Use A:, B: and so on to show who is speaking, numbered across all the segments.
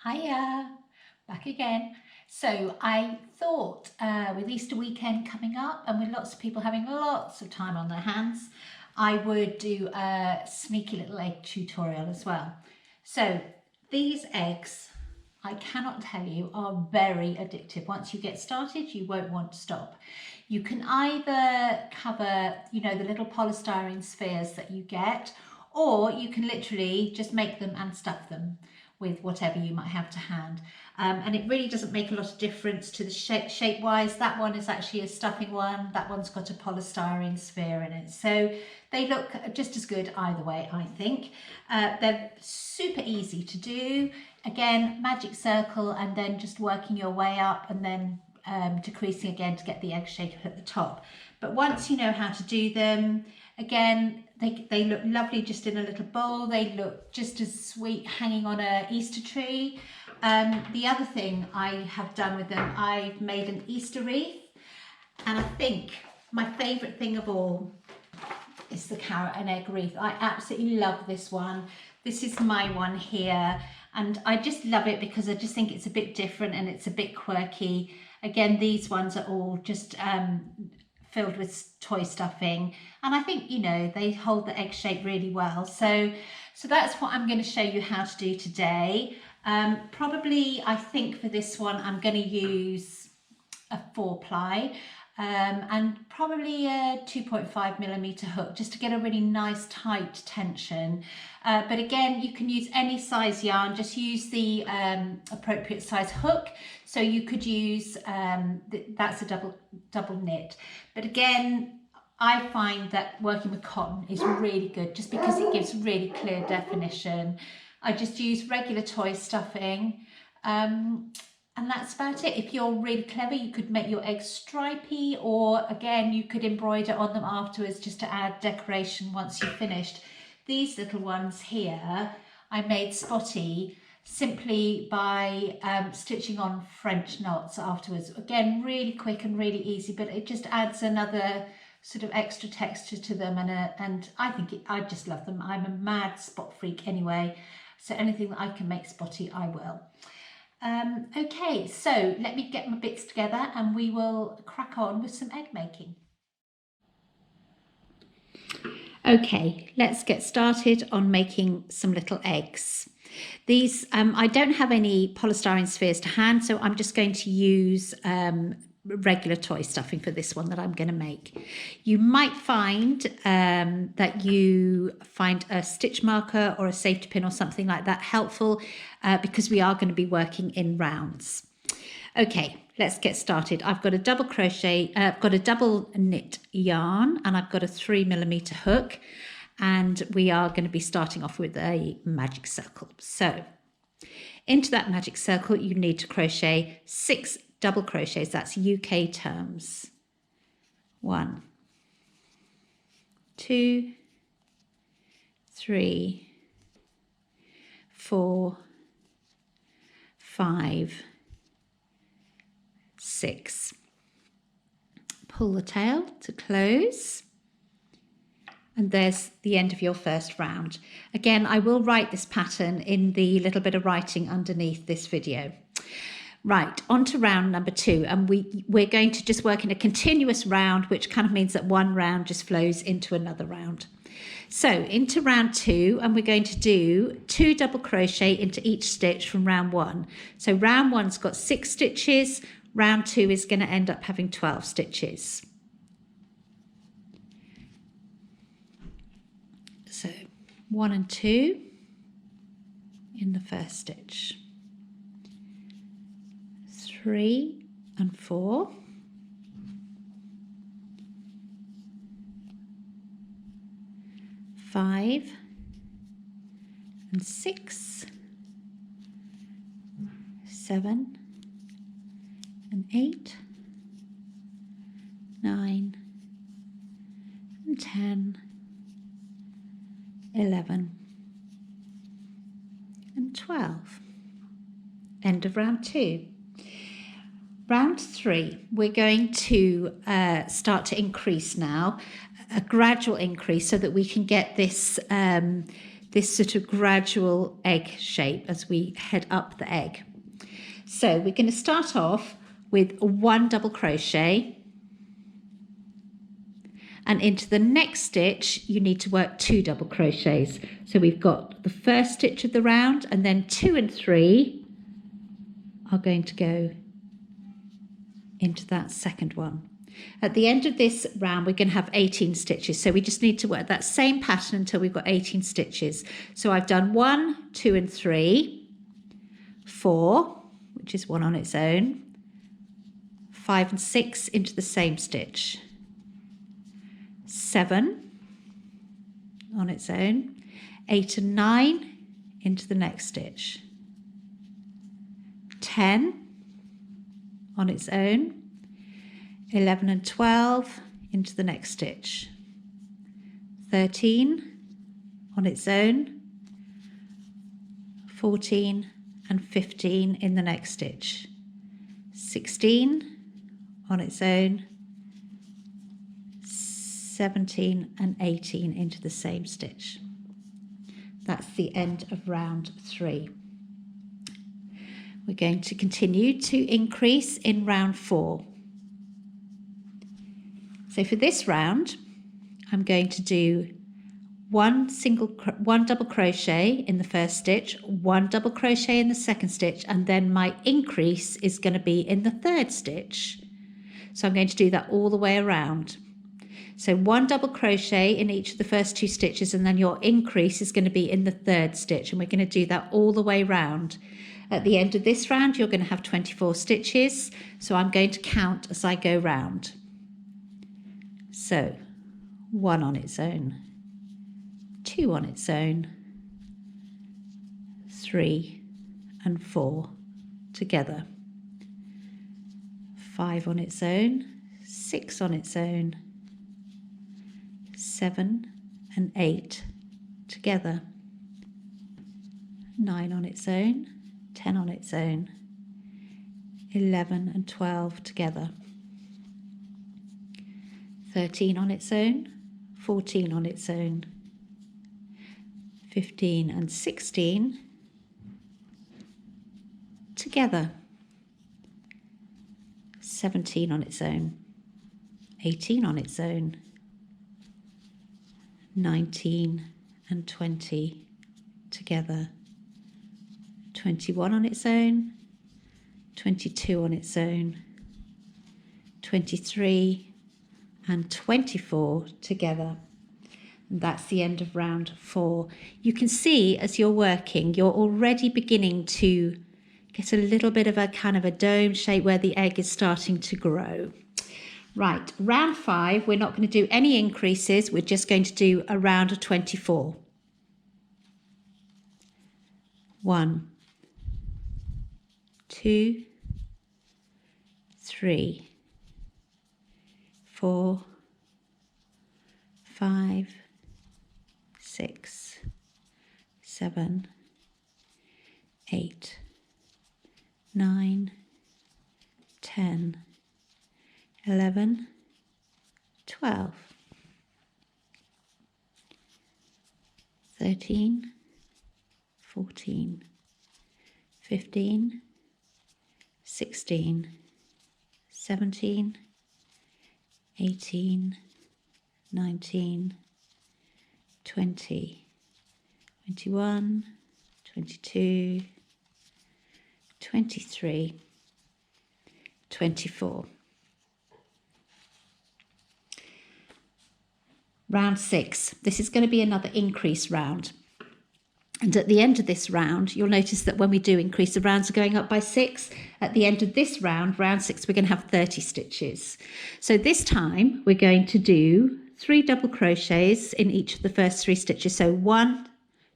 A: Hiya, back again. So I thought with Easter weekend coming up and with lots of people having lots of time on their hands, I would do a sneaky little egg tutorial as well. So these eggs, I cannot tell you, are very addictive. Once you get started, you won't want to stop. You can either cover, the little polystyrene spheres that you get, or you can literally just make them and stuff them with whatever you might have to hand. And it really doesn't make a lot of difference to the shape wise. That one is actually a stuffing one. That one's got a polystyrene sphere in it. So they look just as good either way, I think. They're super easy to do. Again, magic circle and then just working your way up and then decreasing again to get the egg shape at the top. But once you know how to do them, again, they look lovely just in a little bowl. They look just as sweet hanging on an Easter tree. The other thing I have done with them, I've made an Easter wreath. And I think my favourite thing of all is the carrot and egg wreath. I absolutely love this one. This is my one here. And I just love it because I just think it's a bit different and it's a bit quirky. Again, these ones are all just filled with toy stuffing, and I think they hold the egg shape really well. So that's what I'm going to show you how to do today. Probably I think for this one I'm going to use a 4-ply and probably a 2.5mm hook just to get a really nice tight tension. But again, you can use any size yarn, just use the appropriate size hook. So you could use, that's a double knit. But again, I find that working with cotton is really good just because it gives really clear definition. I just use regular toy stuffing. And that's about it. If you're really clever, you could make your eggs stripy, or again, you could embroider on them afterwards just to add decoration once you've finished. These little ones here, I made spotty simply by stitching on French knots afterwards. Again, really quick and really easy, but it just adds another sort of extra texture to them, and I just love them. I'm a mad spot freak anyway, so anything that I can make spotty, I will. Okay, so let me get my bits together and we will crack on with some egg making. Okay, let's get started on making some little eggs. These, I don't have any polystyrene spheres to hand, so I'm just going to use regular toy stuffing for this one that I'm going to make. You might find that you find a stitch marker or a safety pin or something like that helpful because we are going to be working in rounds. Okay, let's get started. I've got a double crochet, I've got a double knit yarn, and I've got a 3mm hook, and we are going to be starting off with a magic circle. So into that magic circle you need to crochet 6 double crochets. That's UK terms. 1, 2, 3, 4, 5, 6. Pull the tail to close, and there's the end of your first round. Again, I will write this pattern in the little bit of writing underneath this video. Right, on to round number 2, and we're going to just work in a continuous round, which kind of means that one round just flows into another round. So into round 2, and we're going to do 2 double crochet into each stitch from round 1. So round 1's got 6 stitches, round 2 is going to end up having 12 stitches. So 1 and 2 in the first stitch. 3 and 4, 5 and 6, 7 and 8, 9 and 10, 11 and 12. End of round 2. Round 3, we're going to start to increase now, a gradual increase so that we can get this this sort of gradual egg shape as we head up the egg. So we're going to start off with 1 double crochet, and into the next stitch you need to work 2 double crochets. So we've got the first stitch of the round, and then 2 and 3 are going to go into that second one. At the end of this round we're going to have 18 stitches, so we just need to work that same pattern until we've got 18 stitches. So I've done 1, 2 and 3, 4, which is 1 on its own, 5 and 6 into the same stitch, 7 on its own, 8 and 9 into the next stitch, 10 on its own, 11 and 12 into the next stitch, 13 on its own, 14 and 15 in the next stitch, 16 on its own, 17 and 18 into the same stitch. That's the end of round 3. We're going to continue to increase in round 4. So for this round, I'm going to do 1 double crochet in the first stitch, 1 double crochet in the second stitch, and then my increase is going to be in the third stitch. So I'm going to do that all the way around. So 1 double crochet in each of the first 2 stitches, and then your increase is going to be in the third stitch, and we're going to do that all the way round. At the end of this round you're going to have 24 stitches, so I'm going to count as I go round. So 1 on its own, 2 on its own, 3 and 4 together, 5 on its own, 6 on its own, 7 and 8 together, 9 on its own, 10 on its own, 11 and 12 together, 13 on its own, 14 on its own, 15 and 16 together, 17 on its own, 18 on its own, 19 and 20 together, 21 on its own, 22 on its own, 23 and 24 together. And that's the end of round 4. You can see as you're working, you're already beginning to get a little bit of a kind of a dome shape where the egg is starting to grow. Right, round 5, we're not going to do any increases, we're just going to do a round of 24. 1, 2, 3, 4, 5, 6, 7, 8, 9, 10, 11, 12, 13, 14, 15, 16, 17, 18, 19, 20, 21, 22, 23, 24. Round 6. This is going to be another increase round. And at the end of this round, you'll notice that when we do increase, the rounds are going up by 6. At the end of this round, round 6, we're going to have 30 stitches. So this time we're going to do 3 double crochets in each of the first 3 stitches. So 1,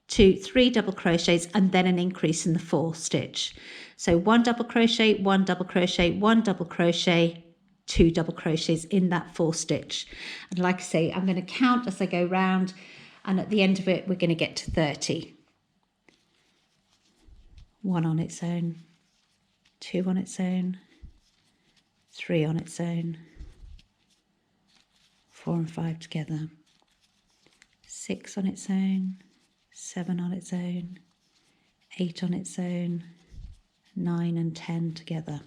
A: 2, 3 double crochets, and then an increase in the 4th stitch. So 1 double crochet, 1 double crochet, 1 double crochet, 2 double crochets in that 4th stitch. And like I say, I'm going to count as I go round, and at the end of it we're going to get to 30. 1 on its own, 2 on its own, 3 on its own, 4 and 5 together, 6 on its own, 7 on its own, 8 on its own, 9 and 10 together,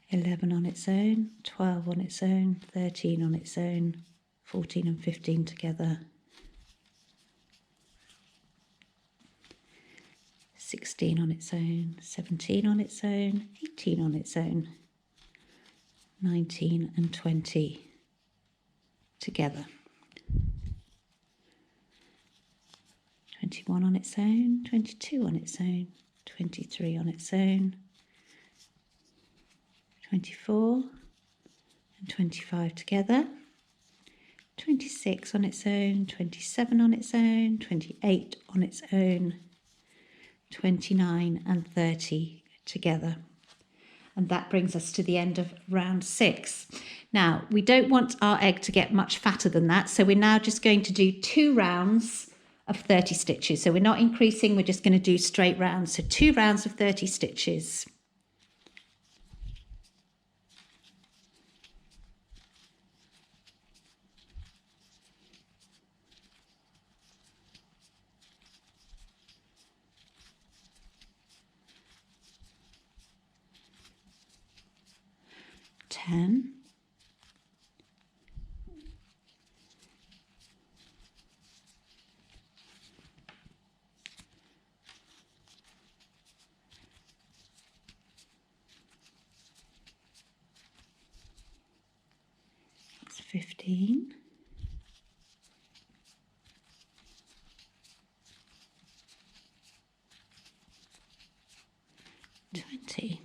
A: 11 on its own, 12 on its own, 13 on its own, 14 and 15 together, 16 on its own, 17 on its own, 18 on its own, 19 and 20 together, 21 on its own, 22 on its own, 23 on its own, 24 and 25 together, 26 on its own, 27 on its own, 28 on its own, 29 and 30 together. And that brings us to the end of round 6. Now, we don't want our egg to get much fatter than that, so we're now just going to do 2 rounds of 30 stitches. So we're not increasing, we're just going to do straight rounds. So 2 rounds of 30 stitches. Ten, 15, 20,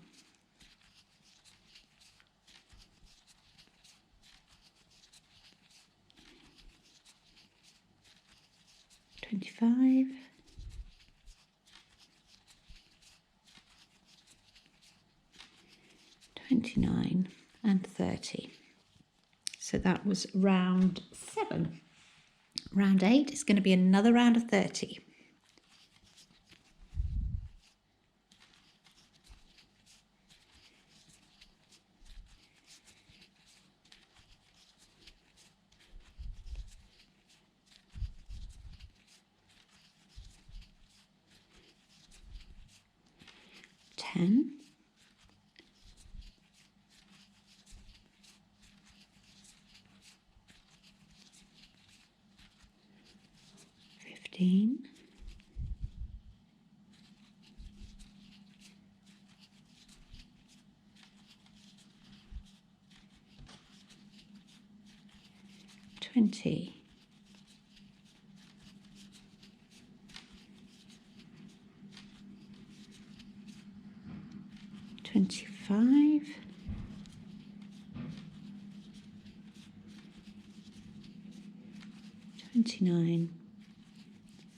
A: 25, 29 and 30. So that was round 7. Round 8 is going to be another round of 30. Ten, 15, 20, 25, 29,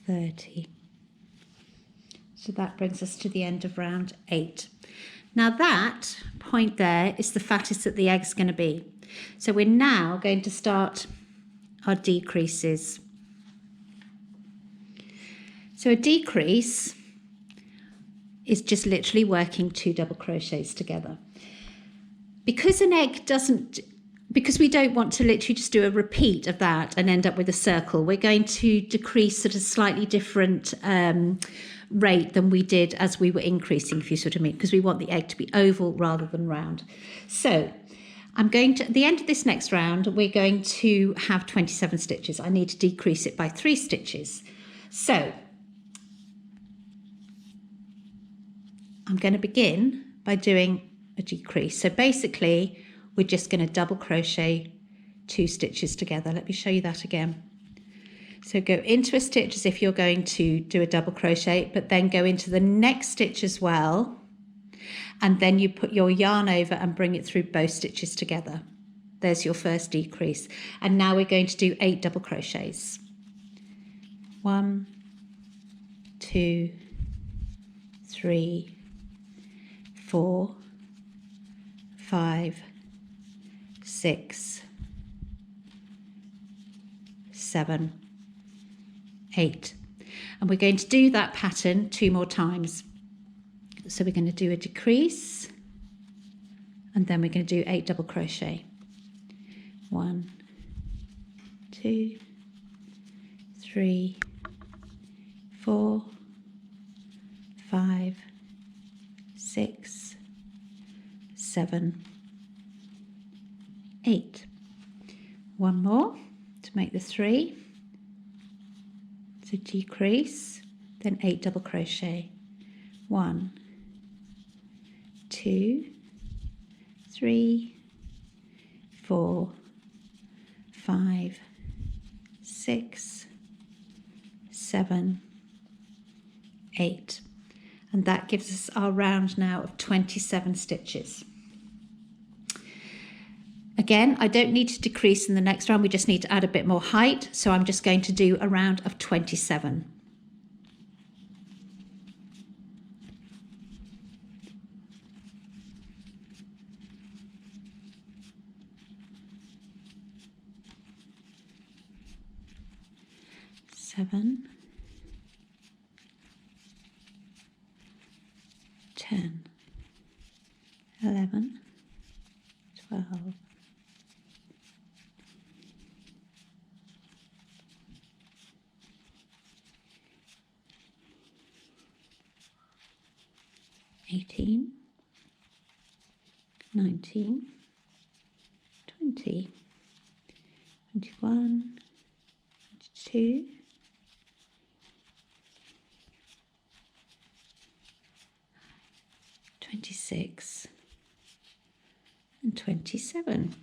A: 30. So that brings us to the end of round 8. Now that point there is the fattest that the egg's going to be. So we're now going to start our decreases. So a decrease is just literally working 2 double crochets together. Because an egg doesn't, because we don't want to literally just do a repeat of that and end up with a circle, we're going to decrease at a slightly different rate than we did as we were increasing, if you sort of mean, because we want the egg to be oval rather than round. So I'm going to, at the end of this next round, we're going to have 27 stitches. I need to decrease it by 3 stitches. So I'm going to begin by doing a decrease. So basically, we're just going to double crochet 2 stitches together. Let me show you that again. So go into a stitch as if you're going to do a double crochet, but then go into the next stitch as well. And then you put your yarn over and bring it through both stitches together. There's your first decrease. And now we're going to do 8 double crochets. 1, 2, 3, 4, 5, 6, 7, 8. And we're going to do that pattern 2 more times. So we're going to do a decrease and then we're going to do 8 double crochet. 1, 2, 3, 4, 5, 6, 7, 8. One more to make the 3. So decrease, then 8 double crochet. 1, 2, 3, 4, 5, 6, 7, 8. And that gives us our round now of 27 stitches. Again, I don't need to decrease in the next round, we just need to add a bit more height, so I'm just going to do a round of 27. Seven, 10, 11, 12, 18, 19, 20, 21, 22, 26 and 27.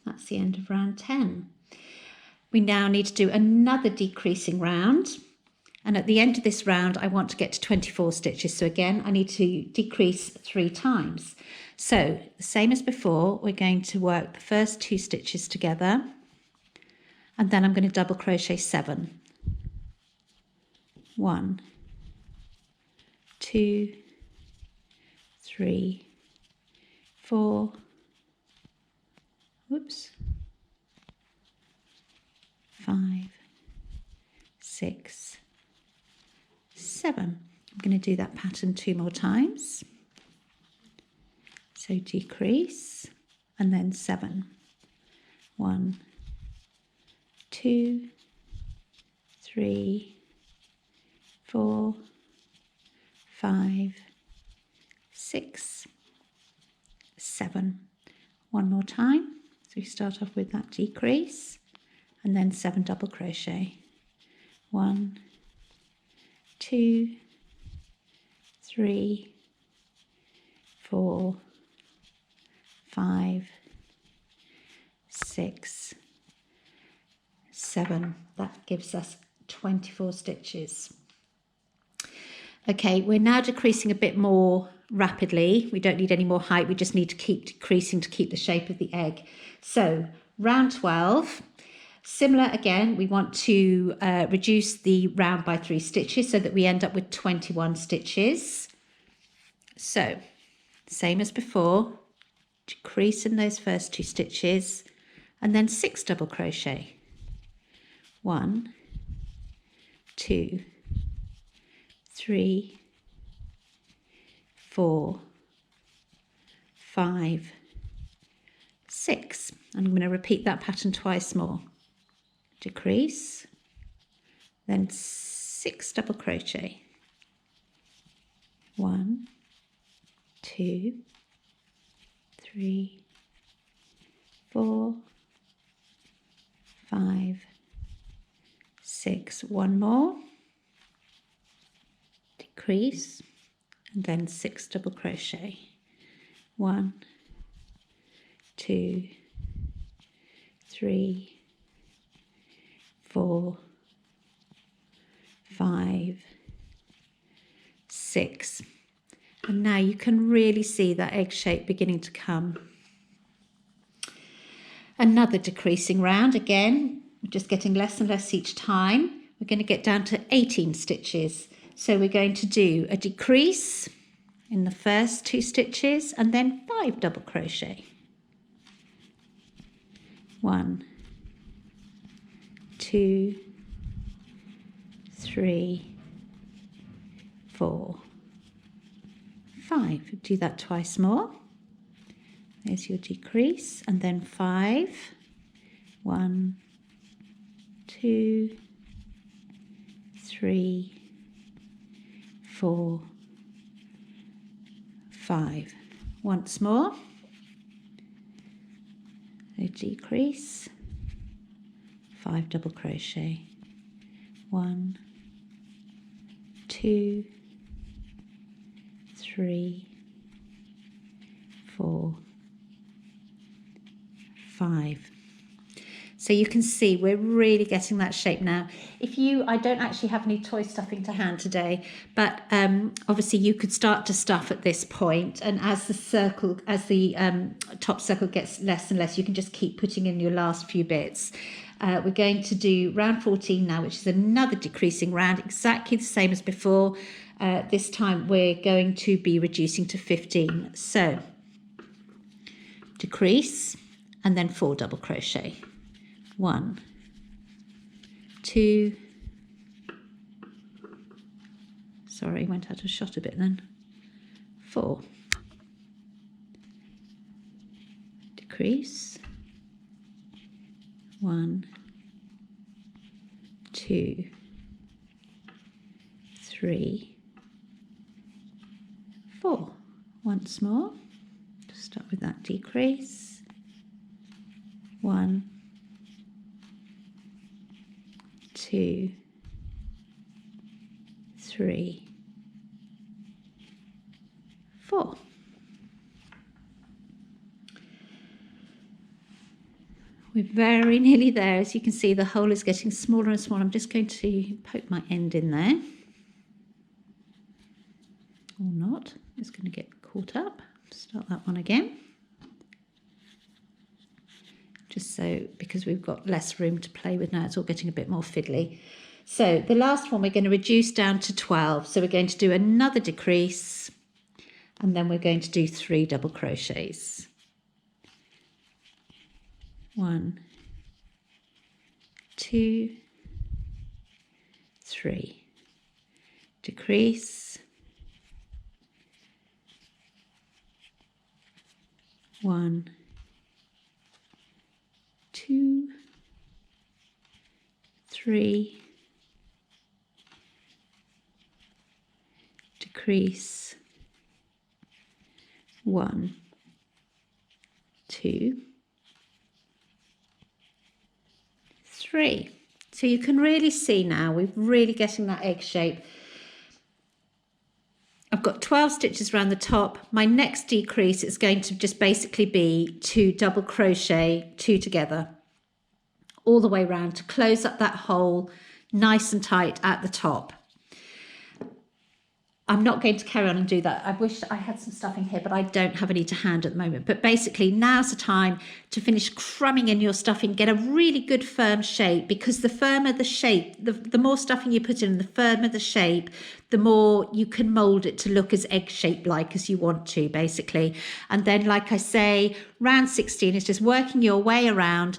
A: That's the end of round 10. We now need to do another decreasing round, and at the end of this round I want to get to 24 stitches, so again I need to decrease 3 times. So the same as before, we're going to work the first 2 stitches together, and then I'm going to double crochet 7. 1, 2, 3, 4, whoops, 5, 6, 7. I'm going to do that pattern 2 more times. So decrease and then 7. 1, 2, 3, 4, 5, 6, 7. One more time. So we start off with that decrease and then 7 double crochet. 1, 2, 3, 4, 5, 6, 7. That gives us 24 stitches. Okay, we're now decreasing a bit more rapidly. We don't need any more height, we just need to keep decreasing to keep the shape of the egg. So round 12, similar again, we want to reduce the round by 3 stitches so that we end up with 21 stitches. So same as before, decrease in those first 2 stitches and then 6 double crochet. 1, 2, 3, 4, 5, 6. I'm going to repeat that pattern twice more. Decrease, then 6 double crochet. 1, 2, 3, 4, 5, 6. One more. Decrease and then 6 double crochet. 1, 2, 3, 4, 5, 6. And now you can really see that egg shape beginning to come. Another decreasing round again, we're just getting less and less each time. We're going to get down to 18 stitches. So we're going to do a decrease in the first 2 stitches and then 5 double crochet. 1, 2, 3, 4, 5. Do that twice more. There's your decrease and then 5. 1, 2, 3, 4, 5. Once more. So decrease, 5 double crochet. 1, 2, 3, 4, 5. So you can see we're really getting that shape now. I don't actually have any toy stuffing to hand today, but obviously you could start to stuff at this point, and as the top circle gets less and less, you can just keep putting in your last few bits. We're going to do round 14 now, which is another decreasing round, exactly the same as before. This time we're going to be reducing to 15. So decrease and then 4 double crochet. 1, 2, sorry, went out of shot a bit then. 4, decrease, 1, 2, 3, 4. Once more, just start with that decrease. 1, 2, 3, 4. We're very nearly there. As you can see, the hole is getting smaller and smaller. I'm just going to poke my end in there. Or not. It's going to get caught up. Start that one again. Just so, because we've got less room to play with now, it's all getting a bit more fiddly. So the last one we're going to reduce down to 12. So we're going to do another decrease, and then we're going to do 3 double crochets. 1, 2, 3. Decrease. 1, 2, 3, decrease, 1, 2, 3. So you can really see now we're really getting that egg shape. I've got 12 stitches around the top. My next decrease is going to just basically be 2 double crochet, 2 together, all the way around to close up that hole nice and tight at the top. I'm not going to carry on and do that. I wish I had some stuffing here, but I don't have any to hand at the moment. But basically now's the time to finish crumbing in your stuffing, get a really good firm shape, because the firmer the shape, the more stuffing you put in, the firmer the shape, the more you can mold it to look as egg shaped like as you want to, basically. And then, like I say, round 16 is just working your way around,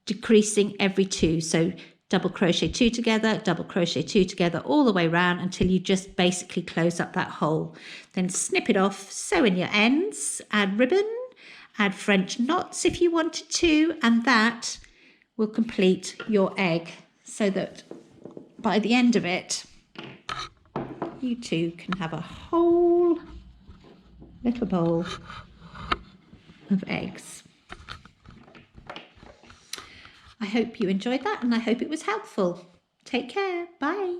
A: decreasing every 2. So double crochet 2 together, double crochet 2 together, all the way around until you just basically close up that hole. Then snip it off, sew in your ends, add ribbon, add French knots if you wanted to, and that will complete your egg, so that by the end of it, you too can have a whole little bowl of eggs. I hope you enjoyed that, and I hope it was helpful. Take care. Bye.